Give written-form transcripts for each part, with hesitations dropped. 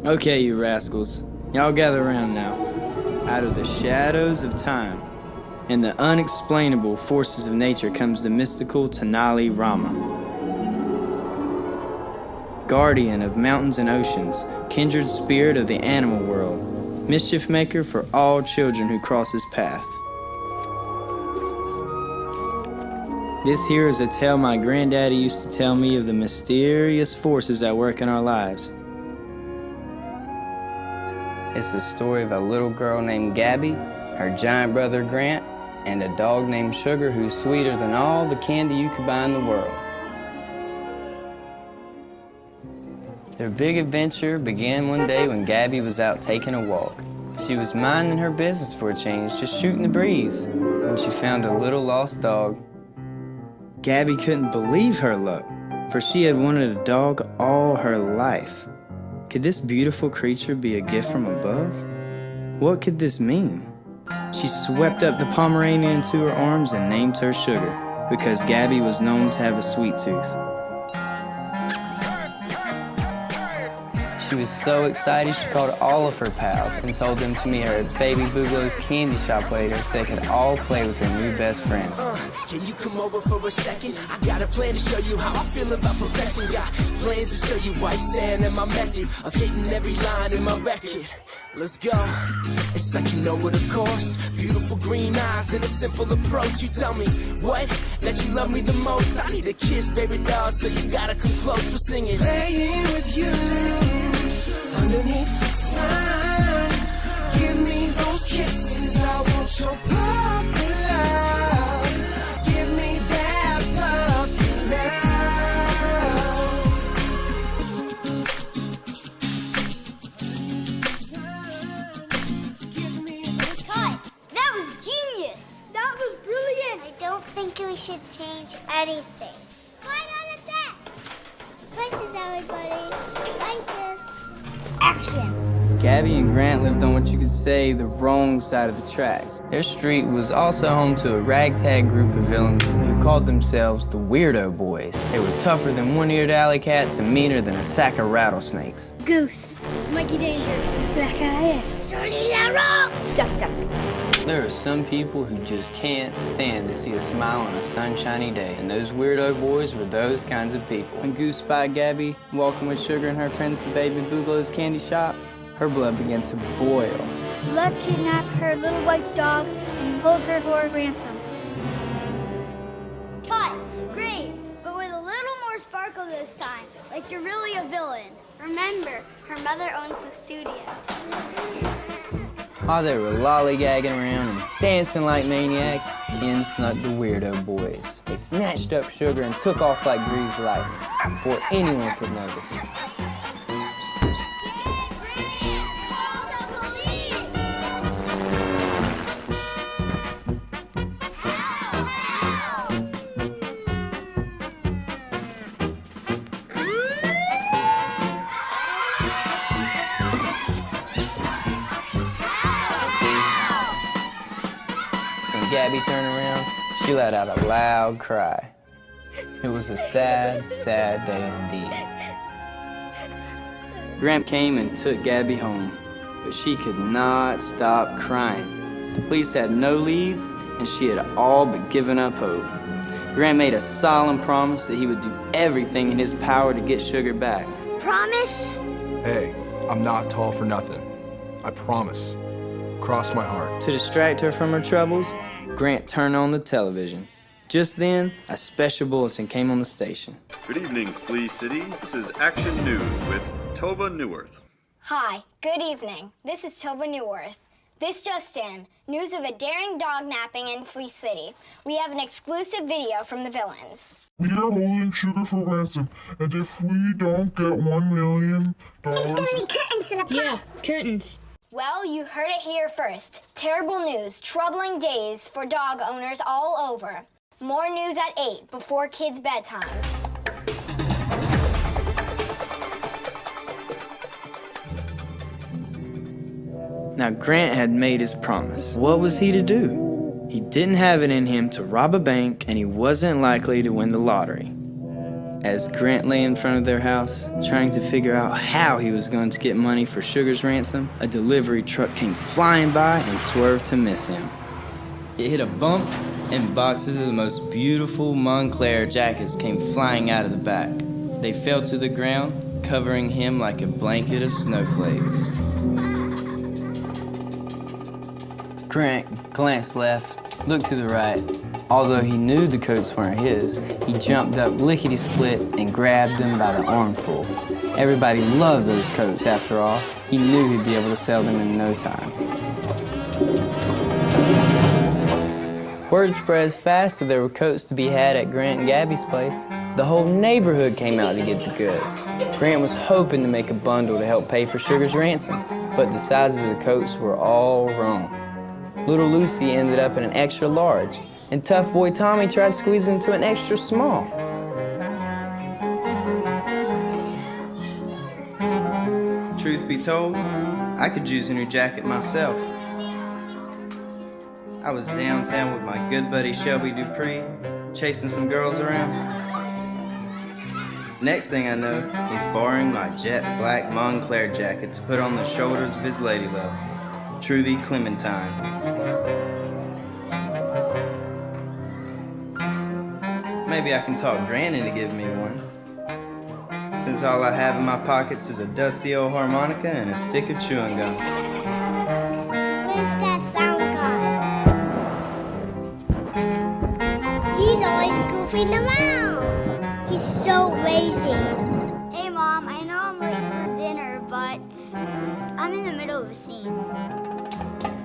Okay, you rascals. Y'all gather around now. Out of the shadows of time and the unexplainable forces of nature comes the mystical Tenali Rama. Guardian of mountains and oceans, kindred spirit of the animal world, mischief maker for all children who cross his path. This here is a tale my granddaddy used to tell me of the mysterious forces that work in our lives. It's the story of a little girl named Gabby, her giant brother Grant, and a dog named Sugar who's sweeter than all the candy you could buy in the world. Their big adventure began one day when Gabby was out taking a walk. She was minding her business for a change, just shooting the breeze, when she found a little lost dog. Gabby couldn't believe her luck, for she had wanted a dog all her life. Could this beautiful creature be a gift from above? What could this mean? She swept up the Pomeranian into her arms and named her Sugar, because Gabby was known to have a sweet tooth. She was so excited she called all of her pals and told them to meet her at Baby Boogaloo's candy shop later so they could all play with her new best friend. Can you come over for a second? I got a plan to show you how I feel about perfection. Got plans to show you white sand and my method of hitting every line in my record. Let's go. It's like you know it, of course. Beautiful green eyes and a simple approach. You tell me what? That you love me the most. I need a kiss, baby doll, so you gotta come close. We're singing. Playing with you underneath the sun. Give me those kisses. I want your puppy love. Give me that puppy love. Cut! That was genius! That was brilliant! I don't think we should change anything. Right on the set! Places, everybody. Thanks, sis. Action! Gabby and Grant lived on what you could say the wrong side of the tracks. Their street was also home to a ragtag group of villains who called themselves the Weirdo Boys. They were tougher than one-eared alley cats and meaner than a sack of rattlesnakes. Goose. Mikey Danger. Black Eye. Charlie LaRock. Duck Duck. There are some people who just can't stand to see a smile on a sunshiny day, and those Weirdo Boys were those kinds of people. When Goose spied Gabby walking with Sugar and her friends to Baby Boogaloo's candy shop, her blood began to boil. Let's kidnap her little white dog and hold her for ransom. Cut! Great, but with a little more sparkle this time, like you're really a villain. Remember, her mother owns the studio. While they were lollygagging around and dancing like maniacs, in snuck the Weirdo Boys. They snatched up Sugar and took off like greased lightning before anyone could notice. Gabby turned around, she let out a loud cry. It was a sad, sad day indeed. Gramp came and took Gabby home, but she could not stop crying. The police had no leads, and she had all but given up hope. Gramp made a solemn promise that he would do everything in his power to get Sugar back. Promise? Hey, I'm not tall for nothing. I promise. Cross my heart. To distract her from her troubles, Grant turned on the television. Just then, a special bulletin came on the station. Good evening, Flea City. This is Action News with Tova Newworth. Hi, good evening. This is Tova Newworth. This just in, news of a daring dog napping in Flea City. We have an exclusive video from the villains. We are holding Sugar for ransom, and if we don't get $1 million... There's gonna be curtains for the pop. Yeah, curtains. Well, you heard it here first. Terrible news, troubling days for dog owners all over. More news at 8 before kids' bedtimes. Now Grant had made his promise. What was he to do? He didn't have it in him to rob a bank, and he wasn't likely to win the lottery. As Grant lay in front of their house, trying to figure out how he was going to get money for Sugar's ransom, a delivery truck came flying by and swerved to miss him. It hit a bump, and boxes of the most beautiful Moncler jackets came flying out of the back. They fell to the ground, covering him like a blanket of snowflakes. Grant glanced left, looked to the right. Although he knew the coats weren't his, he jumped up lickety-split and grabbed them by the armful. Everybody loved those coats, after all. He knew he'd be able to sell them in no time. Word spread fast that there were coats to be had at Grant and Gabby's place. The whole neighborhood came out to get the goods. Grant was hoping to make a bundle to help pay for Sugar's ransom, but the sizes of the coats were all wrong. Little Lucy ended up in an extra large, and tough boy Tommy tried to squeeze into an extra small. Truth be told, I could use a new jacket myself. I was downtown with my good buddy Shelby Dupree, chasing some girls around. Next thing I know, he's borrowing my jet black Moncler jacket to put on the shoulders of his lady love, Trudy Clementine. Maybe I can talk Grant into giving me one, since all I have in my pockets is a dusty old harmonica and a stick of chewing gum. Where's that sound guy? He's always goofing around. He's so lazy. Hey, Mom, I know I'm late for dinner, but I'm in the middle of a scene.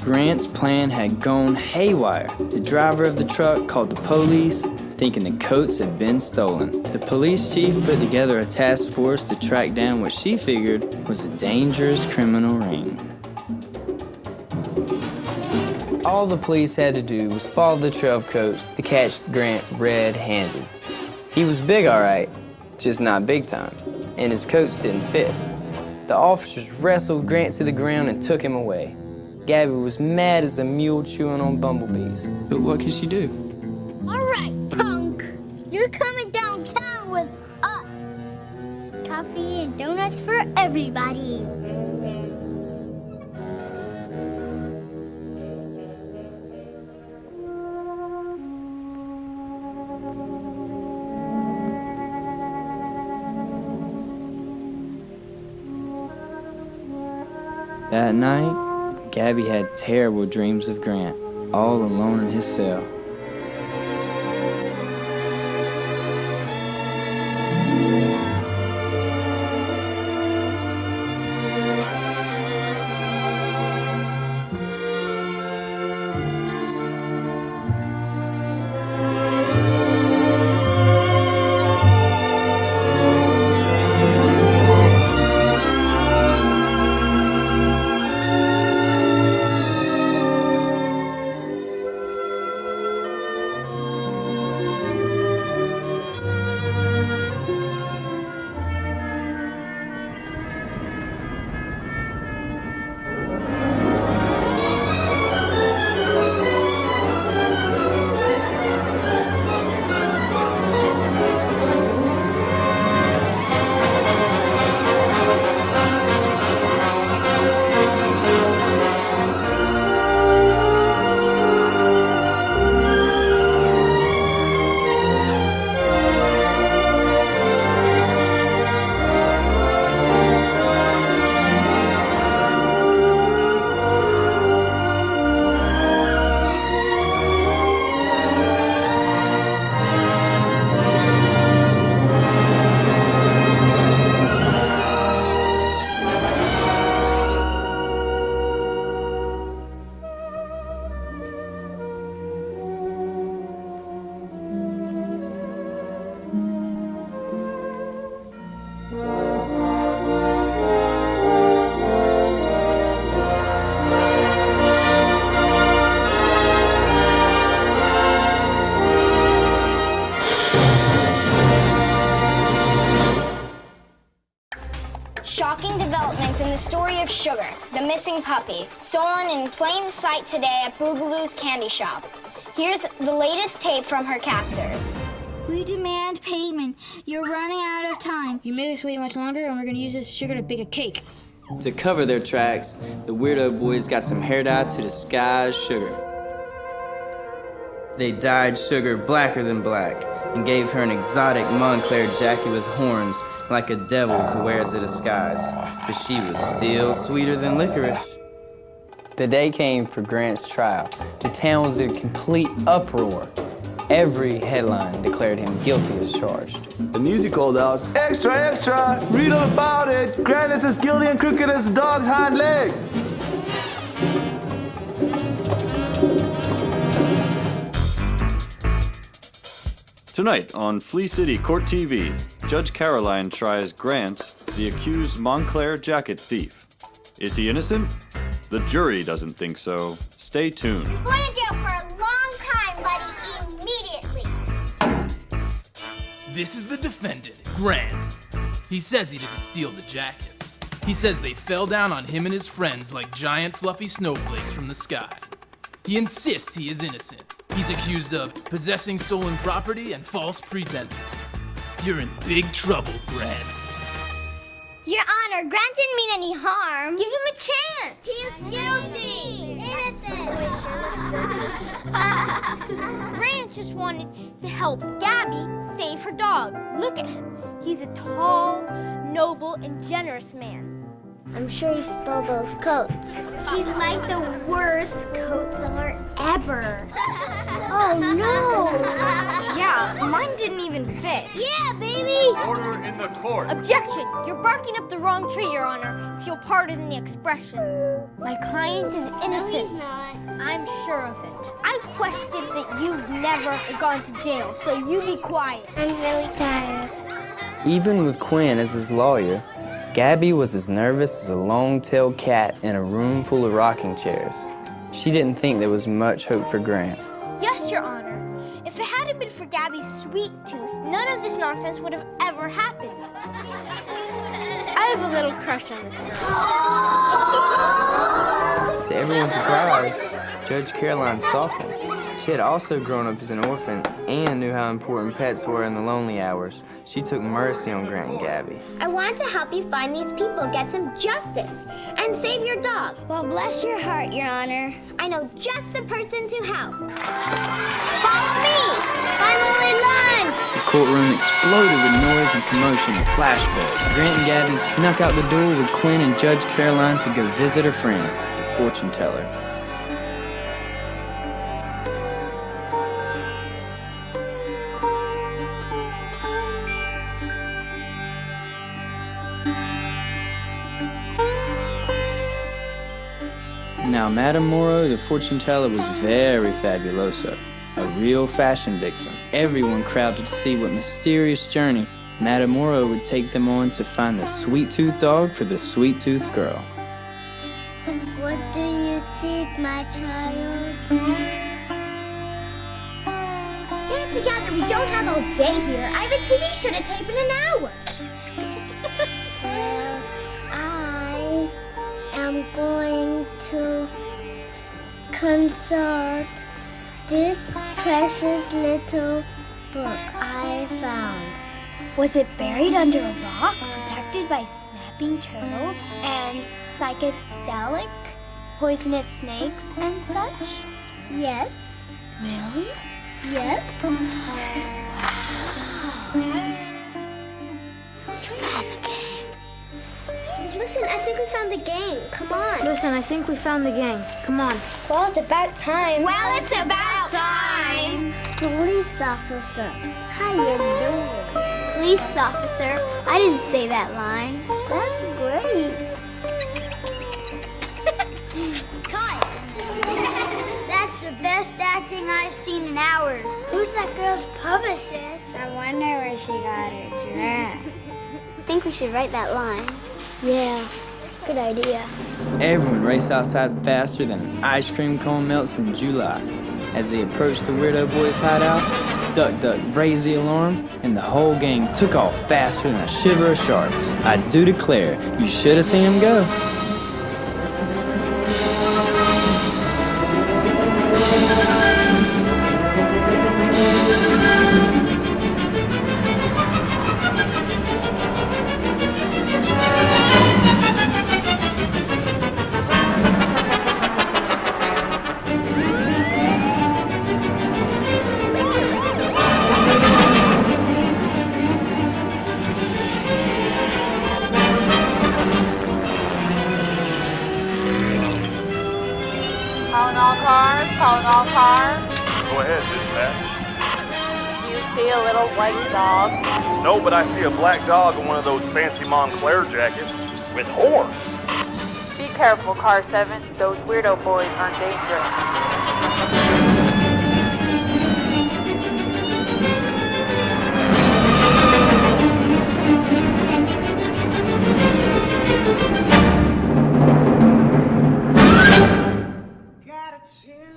Grant's plan had gone haywire. The driver of the truck called the police, thinking the coats had been stolen. The police chief put together a task force to track down what she figured was a dangerous criminal ring. All the police had to do was follow the trail of coats to catch Grant red-handed. He was big, all right, just not big time, and his coats didn't fit. The officers wrestled Grant to the ground and took him away. Gabby was mad as a mule chewing on bumblebees, but what could she do? All right, punk. You're coming downtown with us. Coffee and donuts for everybody. That night, Gabby had terrible dreams of Grant, all alone in his cell. Shocking developments in the story of Sugar, the missing puppy, stolen in plain sight today at Boogaloo's candy shop. Here's the latest tape from her captors. We demand payment. You're running out of time. You made us wait much longer, and we're gonna use this sugar to bake a cake. To cover their tracks, the weirdo boys got some hair dye to disguise Sugar. They dyed Sugar blacker than black and gave her an exotic Moncler jacket with horns like a devil to wear as a disguise, but she was still sweeter than licorice. The day came for Grant's trial. The town was in complete uproar. Every headline declared him guilty as charged. The music called out, "Extra, extra! Read all about it! Grant is as guilty and crooked as a dog's hind leg!" Tonight on Flea City Court TV, Judge Caroline tries Grant, the accused Moncler jacket thief. Is he innocent? The jury doesn't think so. Stay tuned. You're going to jail for a long time, buddy, immediately. This is the defendant, Grant. He says he didn't steal the jackets. He says they fell down on him and his friends like giant fluffy snowflakes from the sky. He insists he is innocent. He's accused of possessing stolen property and false pretenses. You're in big trouble, Grant. Your Honor, Grant didn't mean any harm. Give him a chance. He's guilty. Innocent. Grant just wanted to help Gabby save her dog. Look at him. He's a tall, noble, and generous man. I'm sure he stole those coats. He's like the worst coat seller ever. Oh, no. Yeah, mine didn't even fit. Yeah, baby. Order in the court. Objection! You're barking up the wrong tree, Your Honor, if you'll pardon the expression. My client is innocent. No, he's not. I'm sure of it. I question that you've never gone to jail, so you be quiet. I'm really tired. Even with Quinn as his lawyer, Gabby was as nervous as a long-tailed cat in a room full of rocking chairs. She didn't think there was much hope for Grant. Yes, Your Honor. If it hadn't been for Gabby's sweet tooth, none of this nonsense would have ever happened. I have a little crush on this girl. To everyone's surprise, Judge Caroline softened. She had also grown up as an orphan and knew how important pets were in the lonely hours. She took mercy on Grant and Gabby. I want to help you find these people, get some justice, and save your dog. Well, bless your heart, Your Honor. I know just the person to help. Follow me! I'm only lunch! The courtroom exploded with noise and commotion and flashbulbs. Grant and Gabby snuck out the door with Quinn and Judge Caroline to go visit her friend, the fortune teller. Now, Madame Moreau, the fortune teller, was very fabuloso, a real fashion victim. Everyone crowded to see what mysterious journey Madame Moreau would take them on to find the sweet-toothed dog for the sweet-toothed girl. What do you seek, my child? Get it together. We don't have all day here. I have a TV show to tape in an hour. Well, I am going to consult this precious little book I found. Was it buried under a rock, protected by snapping turtles and psychedelic, poisonous snakes and such? Yes. Really? Yes. Listen, I think we found the gang. Come on. Listen, I think we found the gang. Come on. Well, it's about time. Well, it's about time. Police officer, how you doing? Police officer? I didn't say that line. That's great. Cut. That's the best acting I've seen in hours. Who's that girl's publicist? I wonder where she got her dress. I think we should write that line. Yeah, good idea. Everyone raced outside faster than an ice cream cone melts in July. As they approached the weirdo boy's hideout, Duck Duck raised the alarm, and the whole gang took off faster than a shiver of sharks. I do declare, you should have seen them go. see a little white dog? No, but I see a black dog in one of those fancy Moncler jackets with horns. Be careful, Car 7. Those weirdo boys aren't dangerous.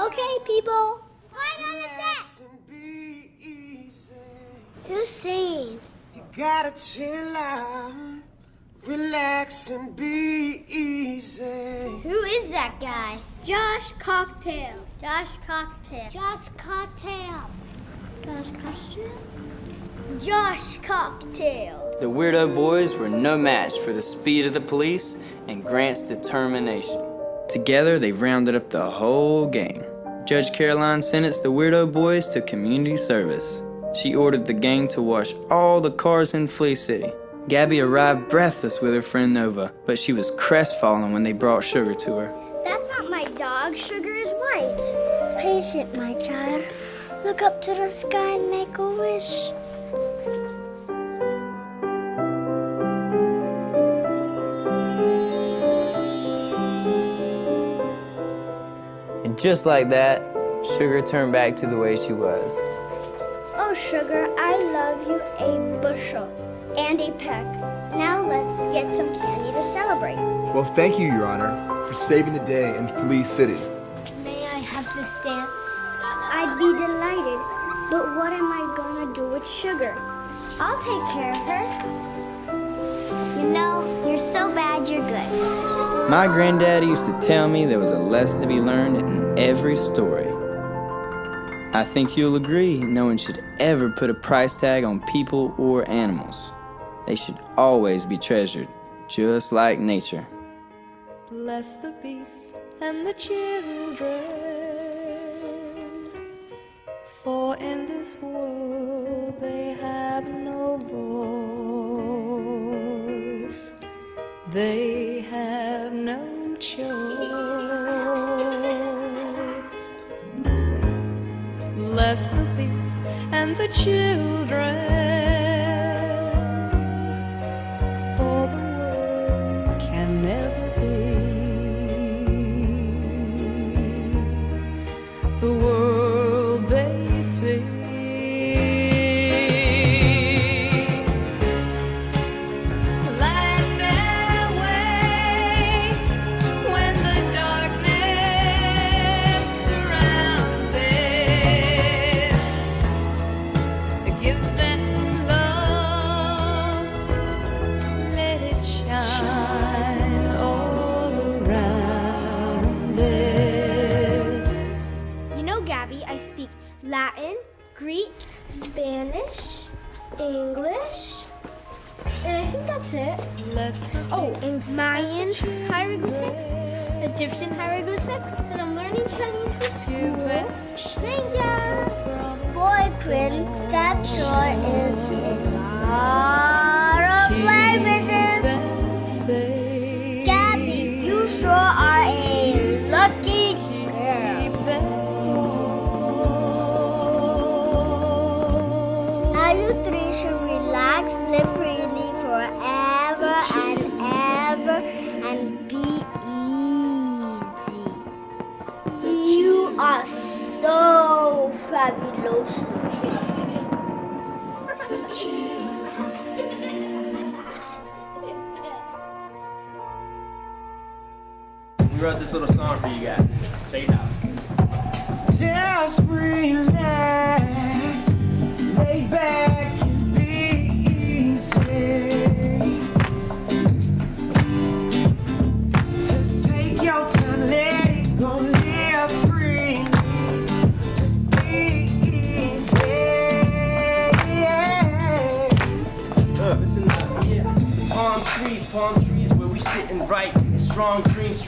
Okay, people. Quiet on the set. Who's singing? You gotta chill out, relax and be easy. Who is that guy? Josh Cocktail. Josh Cocktail. Josh Cocktail. Josh Cocktail? Josh Cocktail. The Weirdo Boys were no match for the speed of the police and Grant's determination. Together, they rounded up the whole gang. Judge Caroline sentenced the Weirdo Boys to community service. She ordered the gang to wash all the cars in Flea City. Gabby arrived breathless with her friend Nova, but she was crestfallen when they brought Sugar to her. That's not my dog. Sugar is white. Patient, my child. Look up to the sky and make a wish. And just like that, Sugar turned back to the way she was. Oh, Sugar, I love you a bushel and a peck. Now let's get some candy to celebrate. Well, thank you, Your Honor, for saving the day in Flea City. May I have this dance? I'd be delighted, but what am I gonna do with Sugar? I'll take care of her. You know, you're so bad you're good. My granddaddy used to tell me there was a lesson to be learned in every story. I think you'll agree no one should ever put a price tag on people or animals. They should always be treasured, just like nature. Bless the beasts and the children, for in this world they have no voice. They have no choice. Bless the beasts and the children, for the world can never be the world they see. Latin, Greek, Spanish, English, and I think that's it. Oh, and Mayan hieroglyphics, Egyptian hieroglyphics, and I'm learning Chinese for school. Thank you. Boy, Quinn, that sure is a lot of languages. Gabby, you sure are a lucky girl. You three should relax, live freely forever and ever, and be easy. You are so fabulous. We wrote this little song for you guys. Check it out. Just relax, lay back and be easy. Just take your time, let it go, live freely. Just be easy. Listen up, yeah. Palm trees, where we sitting right. And strong dreams,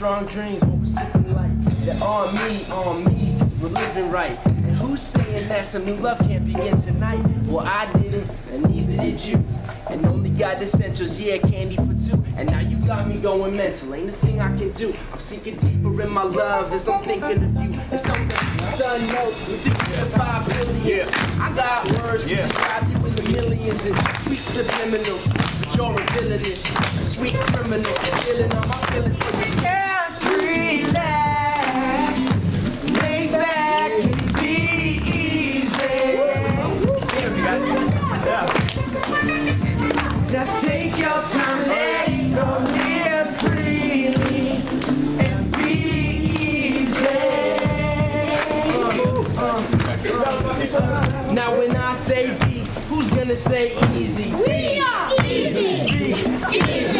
what we're sipping like. That on me, we're living right. And who's saying that some new love can't begin tonight? Well, I didn't, and neither did you. And only got essentials, yeah, candy for two. And now you got me going mental, ain't a thing I can do. I'm sinking deeper in my love as I'm thinking of you. And something the sun knows with the 5 billion. I got words to describe you in the millions and sweet subliminals. But you're a villainous, a sweet criminal, stealing all my feelings for the Just relax, lay back and be easy. Just take your time, let it go, live freely and be easy. Now when I say be, who's gonna say easy? We are easy. Be easy.